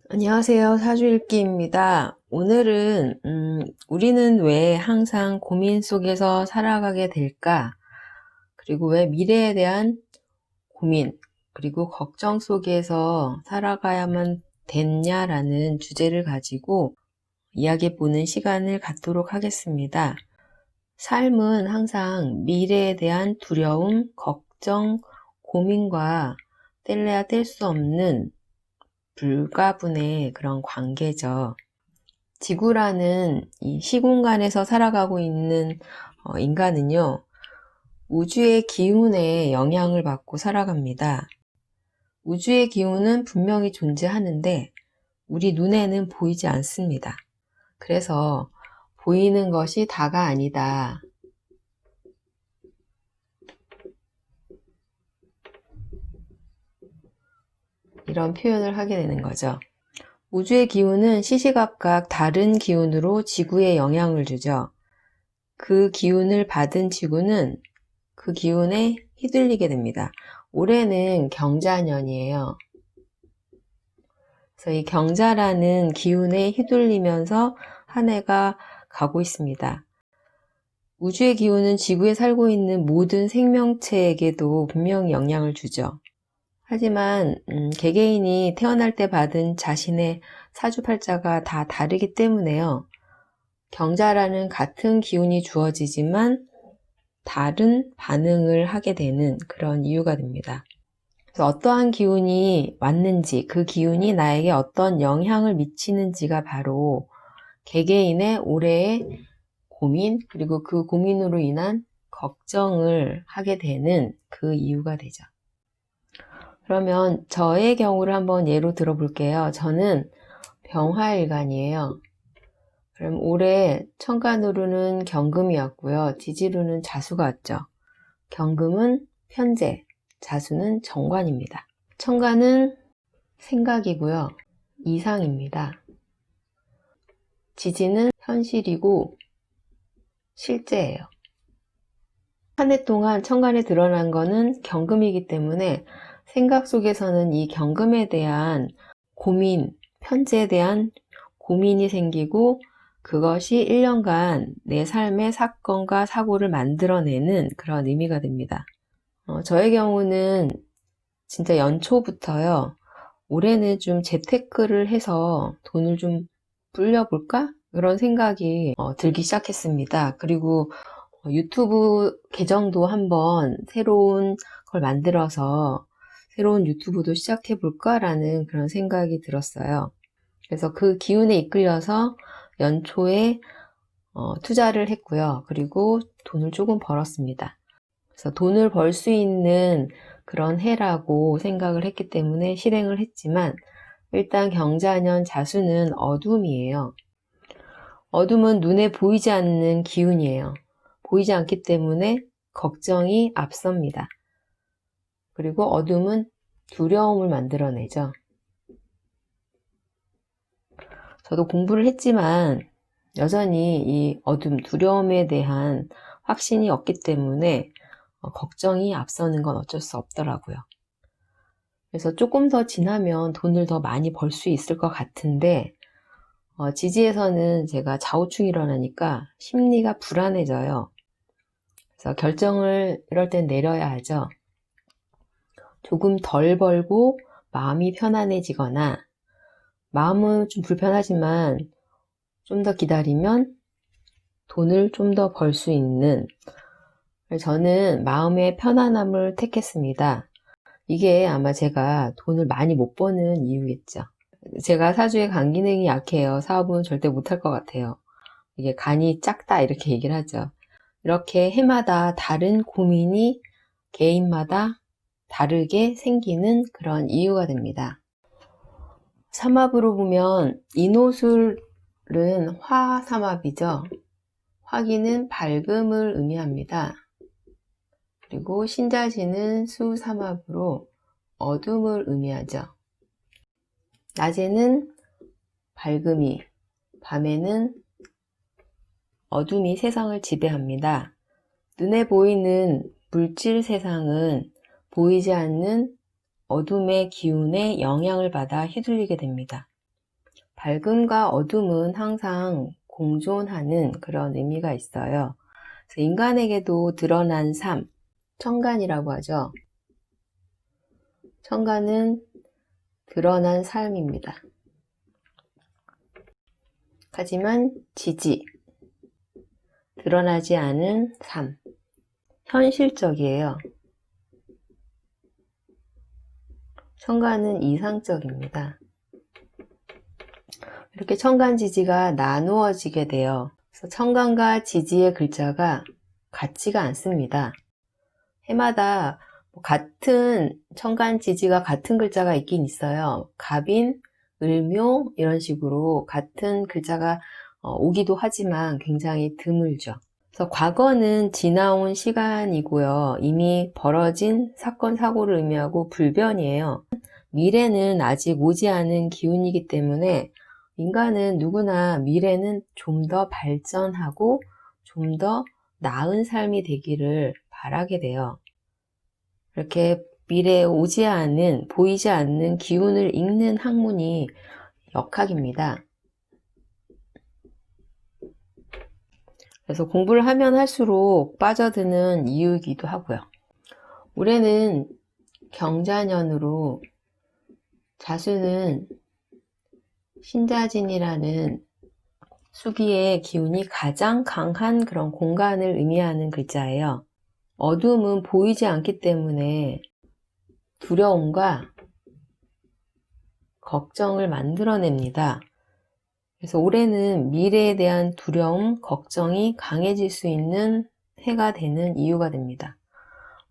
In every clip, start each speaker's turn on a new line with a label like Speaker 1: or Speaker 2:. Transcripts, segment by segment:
Speaker 1: 안녕하세요. 사주읽기입니다. 오늘은 우리는 왜 항상 고민 속에서 살아가게 될까? 그리고 왜 미래에 대한 고민, 그리고 걱정 속에서 살아가야만 됐냐라는 주제를 가지고 이야기해보는 시간을 갖도록 하겠습니다. 삶은 항상 미래에 대한 두려움, 걱정, 고민과 뗄래야 뗄 수 없는 불가분의 그런 관계죠. 지구라는 이 시공간에서 살아가고 있는 인간은요, 우주의 기운에 영향을 받고 살아갑니다. 우주의 기운은 분명히 존재하는데 우리 눈에는 보이지 않습니다. 그래서 보이는 것이 다가 아니다. 이런 표현을 하게 되는 거죠. 우주의 기운은 시시각각 다른 기운으로 지구에 영향을 주죠. 그 기운을 받은 지구는 그 기운에 휘둘리게 됩니다. 올해는 경자년이에요. 그래서 이 경자라는 기운에 휘둘리면서 한 해가 가고 있습니다. 우주의 기운은 지구에 살고 있는 모든 생명체에게도 분명히 영향을 주죠. 하지만 개개인이 태어날 때 받은 자신의 사주팔자가 다 다르기 때문에요. 경자라는 같은 기운이 주어지지만 다른 반응을 하게 되는 그런 이유가 됩니다. 그래서 어떠한 기운이 왔는지, 그 기운이 나에게 어떤 영향을 미치는지가 바로 개개인의 올해의 고민, 그리고 그 고민으로 인한 걱정을 하게 되는 그 이유가 되죠. 그러면 저의 경우를 한번 예로 들어볼게요. 저는 병화일간이에요. 그럼 올해 천간으로는 경금이 왔고요. 지지로는 자수가 왔죠. 경금은 편재, 자수는 정관입니다. 천간은 생각이고요. 이상입니다. 지지는 현실이고 실제예요. 한 해 동안 천간에 드러난 거는 경금이기 때문에 생각 속에서는 이 경금에 대한 고민, 편재에 대한 고민이 생기고 그것이 1년간 내 삶의 사건과 사고를 만들어내는 그런 의미가 됩니다. 저의 경우는 진짜 연초부터요. 올해는 좀 재테크를 해서 돈을 좀 불려볼까? 그런 생각이 들기 시작했습니다. 그리고 유튜브 계정도 한번 새로운 걸 만들어서 새로운 유튜브도 시작해볼까? 라는 그런 생각이 들었어요. 그래서 그 기운에 이끌려서 연초에 투자를 했고요. 그리고 돈을 조금 벌었습니다. 그래서 돈을 벌 수 있는 그런 해라고 생각을 했기 때문에 실행을 했지만 일단 경자년 자수는 어둠이에요. 어둠은 눈에 보이지 않는 기운이에요. 보이지 않기 때문에 걱정이 앞섭니다. 그리고 어둠은 두려움을 만들어내죠. 저도 공부를 했지만 여전히 이 어둠, 두려움에 대한 확신이 없기 때문에 걱정이 앞서는 건 어쩔 수 없더라고요. 그래서 조금 더 지나면 돈을 더 많이 벌 수 있을 것 같은데 지지에서는 제가 좌우충이 일어나니까 심리가 불안해져요. 그래서 결정을 이럴 땐 내려야 하죠. 조금 덜 벌고 마음이 편안해지거나 마음은 좀 불편하지만 좀 더 기다리면 돈을 좀 더 벌 수 있는, 저는 마음의 편안함을 택했습니다. 이게 아마 제가 돈을 많이 못 버는 이유겠죠. 제가 사주에 간 기능이 약해요. 사업은 절대 못할 것 같아요. 이게 간이 작다 이렇게 얘기를 하죠. 이렇게 해마다 다른 고민이 개인마다 다르게 생기는 그런 이유가 됩니다. 삼합으로 보면 인호술은 화삼합이죠. 화기는 밝음을 의미합니다. 그리고 신자지는 수삼합으로 어둠을 의미하죠. 낮에는 밝음이, 밤에는 어둠이 세상을 지배합니다. 눈에 보이는 물질 세상은 보이지 않는 어둠의 기운에 영향을 받아 휘둘리게 됩니다. 밝음과 어둠은 항상 공존하는 그런 의미가 있어요. 그래서 인간에게도 드러난 삶, 천간이라고 하죠. 천간은 드러난 삶입니다. 하지만 지지, 드러나지 않은 삶, 현실적이에요. 천간은 이상적입니다. 이렇게 천간 지지가 나누어지게 돼요. 그래서 천간과 지지의 글자가 같지가 않습니다. 해마다 같은 천간 지지가 같은 글자가 있긴 있어요. 갑인, 을묘 이런 식으로 같은 글자가 오기도 하지만 굉장히 드물죠. 그래서 과거는 지나온 시간이고요. 이미 벌어진 사건, 사고를 의미하고 불변이에요. 미래는 아직 오지 않은 기운이기 때문에 인간은 누구나 미래는 좀 더 발전하고 좀 더 나은 삶이 되기를 바라게 돼요. 이렇게 미래에 오지 않은, 보이지 않는 기운을 읽는 학문이 역학입니다. 그래서 공부를 하면 할수록 빠져드는 이유이기도 하고요. 올해는 경자년으로 자수는 신자진이라는 수기의 기운이 가장 강한 그런 공간을 의미하는 글자예요. 어둠은 보이지 않기 때문에 두려움과 걱정을 만들어냅니다. 그래서 올해는 미래에 대한 두려움, 걱정이 강해질 수 있는 해가 되는 이유가 됩니다.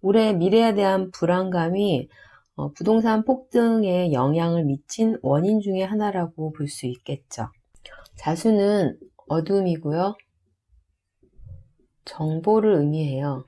Speaker 1: 올해 미래에 대한 불안감이 부동산 폭등에 영향을 미친 원인 중에 하나라고 볼 수 있겠죠. 자수는 어둠이고요. 정보를 의미해요.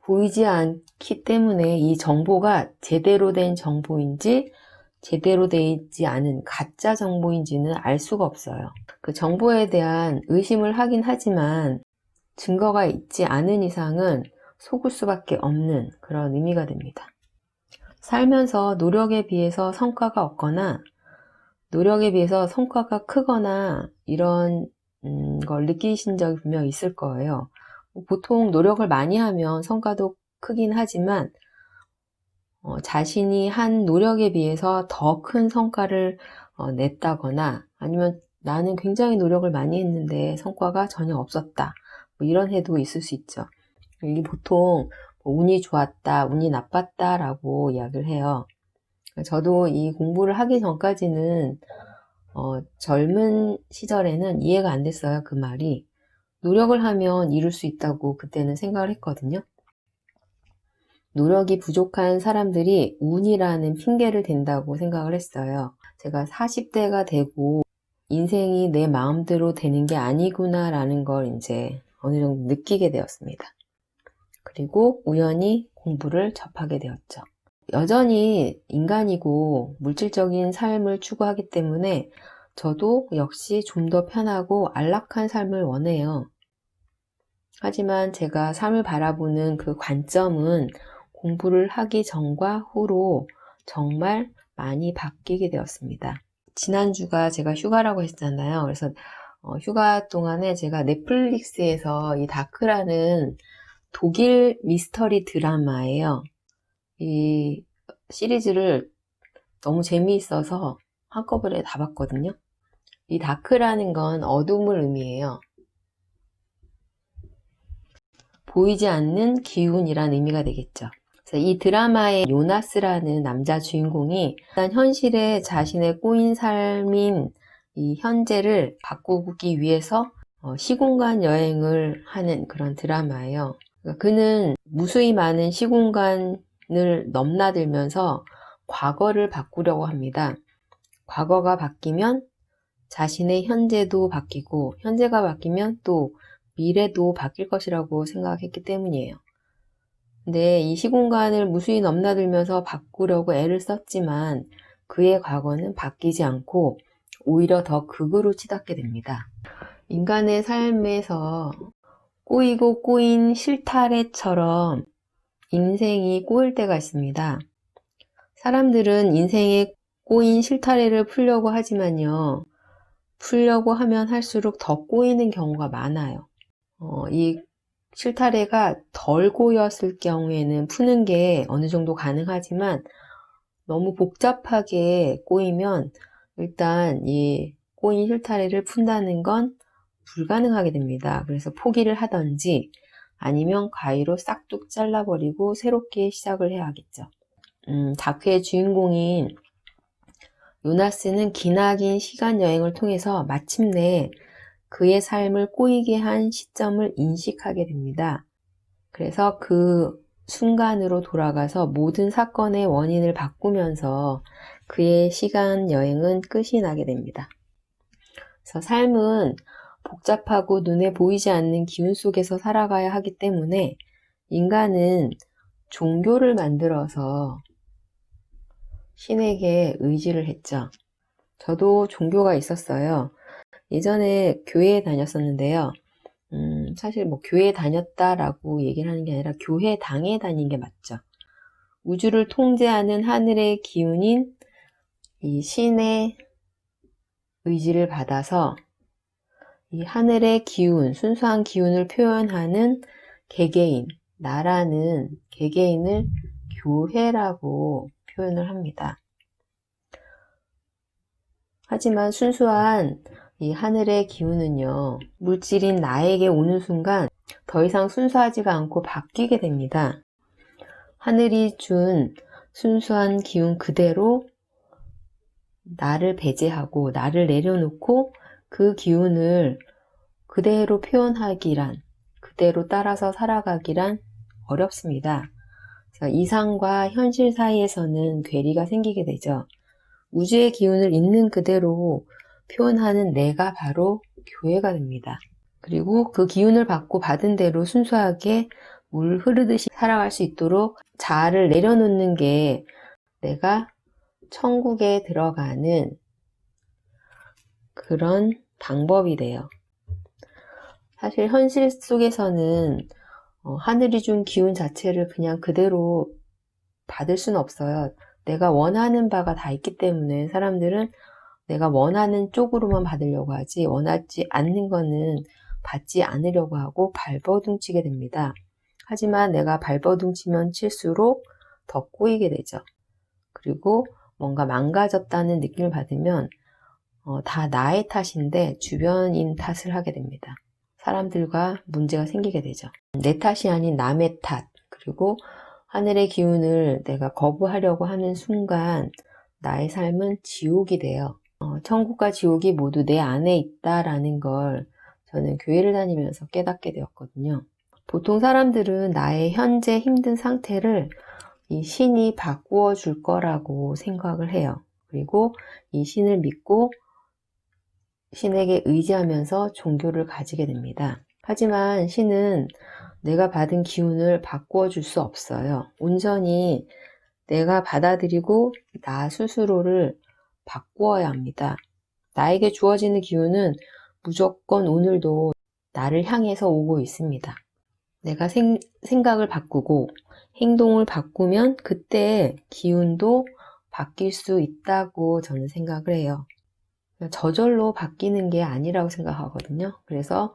Speaker 1: 보이지 않기 때문에 이 정보가 제대로 된 정보인지 제대로 되지 않은 가짜 정보인지는 알 수가 없어요. 그 정보에 대한 의심을 하긴 하지만 증거가 있지 않은 이상은 속을 수밖에 없는 그런 의미가 됩니다. 살면서 노력에 비해서 성과가 없거나 노력에 비해서 성과가 크거나 이런 걸 느끼신 적이 분명 있을 거예요. 보통 노력을 많이 하면 성과도 크긴 하지만 자신이 한 노력에 비해서 더 큰 성과를 냈다거나 아니면 나는 굉장히 노력을 많이 했는데 성과가 전혀 없었다. 뭐 이런 해도 있을 수 있죠. 이게 보통 운이 좋았다, 운이 나빴다 라고 이야기를 해요. 저도 이 공부를 하기 전까지는 젊은 시절에는 이해가 안 됐어요. 그 말이. 노력을 하면 이룰 수 있다고 그때는 생각을 했거든요. 노력이 부족한 사람들이 운이라는 핑계를 댄다고 생각을 했어요. 제가 40대가 되고 인생이 내 마음대로 되는 게 아니구나 라는 걸 이제 어느 정도 느끼게 되었습니다. 그리고 우연히 공부를 접하게 되었죠. 여전히 인간이고 물질적인 삶을 추구하기 때문에 저도 역시 좀 더 편하고 안락한 삶을 원해요. 하지만 제가 삶을 바라보는 그 관점은 공부를 하기 전과 후로 정말 많이 바뀌게 되었습니다. 지난주가 제가 휴가라고 했잖아요. 그래서 휴가 동안에 제가 넷플릭스에서 이 다크라는 독일 미스터리 드라마예요. 이 시리즈를 너무 재미있어서 한꺼번에 다 봤거든요. 이 다크라는 건 어둠을 의미해요. 보이지 않는 기운이란 의미가 되겠죠. 그래서 이 드라마의 요나스라는 남자 주인공이 일단 현실에 자신의 꼬인 삶인 이 현재를 바꾸기 위해서 시공간 여행을 하는 그런 드라마예요. 그러니까 그는 무수히 많은 시공간을 넘나들면서 과거를 바꾸려고 합니다. 과거가 바뀌면 자신의 현재도 바뀌고 현재가 바뀌면 또 미래도 바뀔 것이라고 생각했기 때문이에요. 근데 이 시공간을 무수히 넘나들면서 바꾸려고 애를 썼지만 그의 과거는 바뀌지 않고 오히려 더 극으로 치닫게 됩니다. 인간의 삶에서 꼬이고 꼬인 실타래처럼 인생이 꼬일 때가 있습니다. 사람들은 인생의 꼬인 실타래를 풀려고 하지만요. 풀려고 하면 할수록 더 꼬이는 경우가 많아요. 이 실타래가 덜 꼬였을 경우에는 푸는 게 어느 정도 가능하지만 너무 복잡하게 꼬이면 일단 이 꼬인 실타래를 푼다는 건 불가능하게 됩니다. 그래서 포기를 하든지 아니면 가위로 싹둑 잘라버리고 새롭게 시작을 해야겠죠. 다크의 주인공인 요나스는 기나긴 시간 여행을 통해서 마침내 그의 삶을 꼬이게 한 시점을 인식하게 됩니다. 그래서 그 순간으로 돌아가서 모든 사건의 원인을 바꾸면서 그의 시간 여행은 끝이 나게 됩니다. 그래서 삶은 복잡하고 눈에 보이지 않는 기운 속에서 살아가야 하기 때문에 인간은 종교를 만들어서 신에게 의지를 했죠. 저도 종교가 있었어요. 예전에 교회에 다녔었는데요. 사실 뭐 교회에 다녔다라고 얘기를 하는 게 아니라 교회당에 다닌 게 맞죠. 우주를 통제하는 하늘의 기운인 이 신의 의지를 받아서 이 하늘의 기운, 순수한 기운을 표현하는 개개인, 나라는 개개인을 교회라고 표현을 합니다. 하지만 순수한 이 하늘의 기운은요, 물질인 나에게 오는 순간 더 이상 순수하지가 않고 바뀌게 됩니다. 하늘이 준 순수한 기운 그대로 나를 배제하고 나를 내려놓고 그 기운을 그대로 표현하기란, 그대로 따라서 살아가기란 어렵습니다. 이상과 현실 사이에서는 괴리가 생기게 되죠. 우주의 기운을 있는 그대로 표현하는 내가 바로 교회가 됩니다. 그리고 그 기운을 받고 받은 대로 순수하게 물 흐르듯이 살아갈 수 있도록 자아를 내려놓는 게 내가 천국에 들어가는 그런 방법이 돼요. 사실 현실 속에서는 하늘이 준 기운 자체를 그냥 그대로 받을 수는 없어요. 내가 원하는 바가 다 있기 때문에 사람들은 내가 원하는 쪽으로만 받으려고 하지 원하지 않는 거는 받지 않으려고 하고 발버둥치게 됩니다. 하지만 내가 발버둥치면 칠수록 더 꼬이게 되죠. 그리고 뭔가 망가졌다는 느낌을 받으면 다 나의 탓인데 주변인 탓을 하게 됩니다. 사람들과 문제가 생기게 되죠. 내 탓이 아닌 남의 탓, 그리고 하늘의 기운을 내가 거부하려고 하는 순간 나의 삶은 지옥이 돼요. 천국과 지옥이 모두 내 안에 있다라는 걸 저는 교회를 다니면서 깨닫게 되었거든요. 보통 사람들은 나의 현재 힘든 상태를 이 신이 바꾸어 줄 거라고 생각을 해요. 그리고 이 신을 믿고 신에게 의지하면서 종교를 가지게 됩니다. 하지만 신은 내가 받은 기운을 바꾸어 줄 수 없어요. 온전히 내가 받아들이고 나 스스로를 바꾸어야 합니다. 나에게 주어지는 기운은 무조건 오늘도 나를 향해서 오고 있습니다. 내가 생각을 바꾸고 행동을 바꾸면 그때 기운도 바뀔 수 있다고 저는 생각을 해요. 저절로 바뀌는 게 아니라고 생각하거든요. 그래서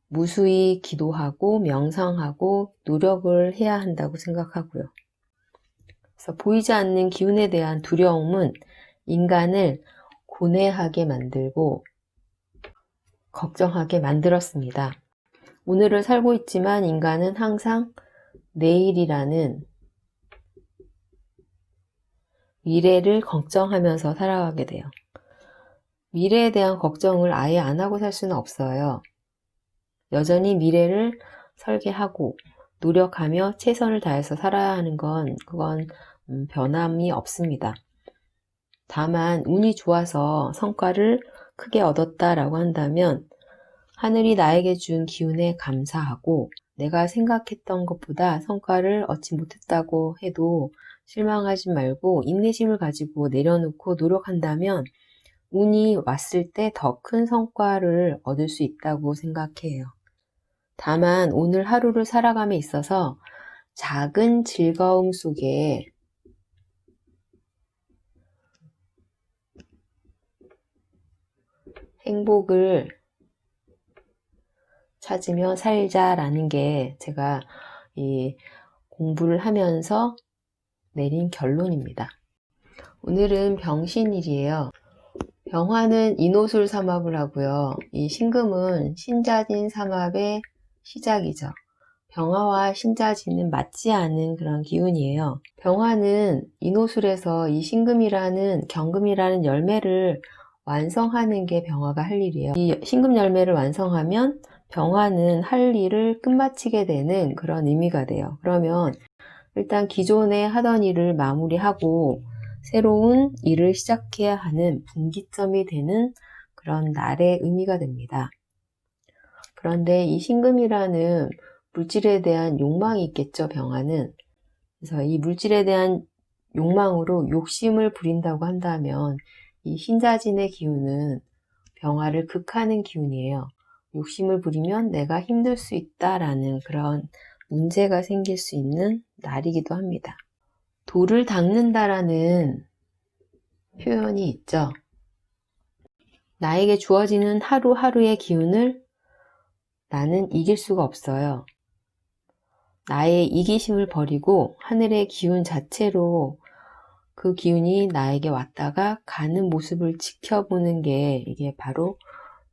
Speaker 1: 무수히 기도하고 명상하고 노력을 해야 한다고 생각하고요. 그래서 보이지 않는 기운에 대한 두려움은 인간을 고뇌하게 만들고 걱정하게 만들었습니다. 오늘을 살고 있지만 인간은 항상 내일이라는 미래를 걱정하면서 살아가게 돼요. 미래에 대한 걱정을 아예 안 하고 살 수는 없어요. 여전히 미래를 설계하고 노력하며 최선을 다해서 살아야 하는 그건 변함이 없습니다. 다만 운이 좋아서 성과를 크게 얻었다라고 한다면 하늘이 나에게 준 기운에 감사하고 내가 생각했던 것보다 성과를 얻지 못했다고 해도 실망하지 말고 인내심을 가지고 내려놓고 노력한다면 운이 왔을 때 더 큰 성과를 얻을 수 있다고 생각해요. 다만 오늘 하루를 살아감에 있어서 작은 즐거움 속에 행복을 찾으며 살자라는 게 제가 이 공부를 하면서 내린 결론입니다. 오늘은 병신일이에요. 병화는 인호술 삼합을 하고요. 이 신금은 신자진 삼합의 시작이죠. 병화와 신자진은 맞지 않은 그런 기운이에요. 병화는 인호술에서 이 신금이라는 경금이라는 열매를 완성하는 게 병화가 할 일이에요. 이 신금 열매를 완성하면 병화는 할 일을 끝마치게 되는 그런 의미가 돼요. 그러면 일단 기존에 하던 일을 마무리하고 새로운 일을 시작해야 하는 분기점이 되는 그런 날의 의미가 됩니다. 그런데 이 신금이라는 물질에 대한 욕망이 있겠죠, 병화는. 그래서 이 물질에 대한 욕망으로 욕심을 부린다고 한다면 이 신자진의 기운은 병화를 극하는 기운이에요. 욕심을 부리면 내가 힘들 수 있다라는 그런 문제가 생길 수 있는 날이기도 합니다. 돌을 닦는다라는 표현이 있죠. 나에게 주어지는 하루하루의 기운을 나는 이길 수가 없어요. 나의 이기심을 버리고 하늘의 기운 자체로 그 기운이 나에게 왔다가 가는 모습을 지켜보는 게 이게 바로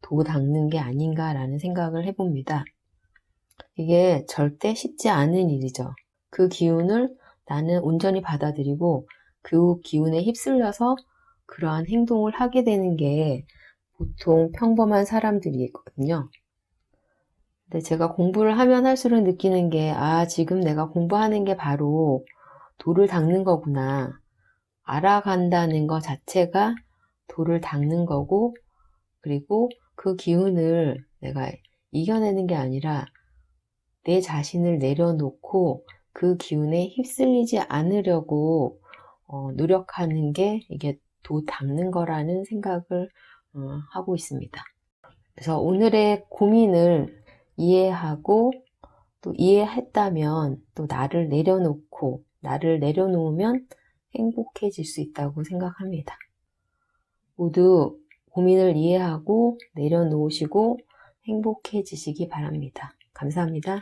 Speaker 1: 도 닦는 게 아닌가라는 생각을 해봅니다. 이게 절대 쉽지 않은 일이죠. 그 기운을 나는 온전히 받아들이고 그 기운에 휩쓸려서 그러한 행동을 하게 되는 게 보통 평범한 사람들이거든요. 근데 제가 공부를 하면 할수록 느끼는 게, 지금 내가 공부하는 게 바로 도를 닦는 거구나. 알아간다는 것 자체가 도를 닦는 거고, 그리고 그 기운을 내가 이겨내는 게 아니라 내 자신을 내려놓고 그 기운에 휩쓸리지 않으려고 노력하는 게 이게 도 닦는 거라는 생각을 하고 있습니다. 그래서 오늘의 고민을 이해하고 또 이해했다면 또 나를 내려놓으면 행복해질 수 있다고 생각합니다. 모두 고민을 이해하고 내려놓으시고 행복해지시기 바랍니다. 감사합니다.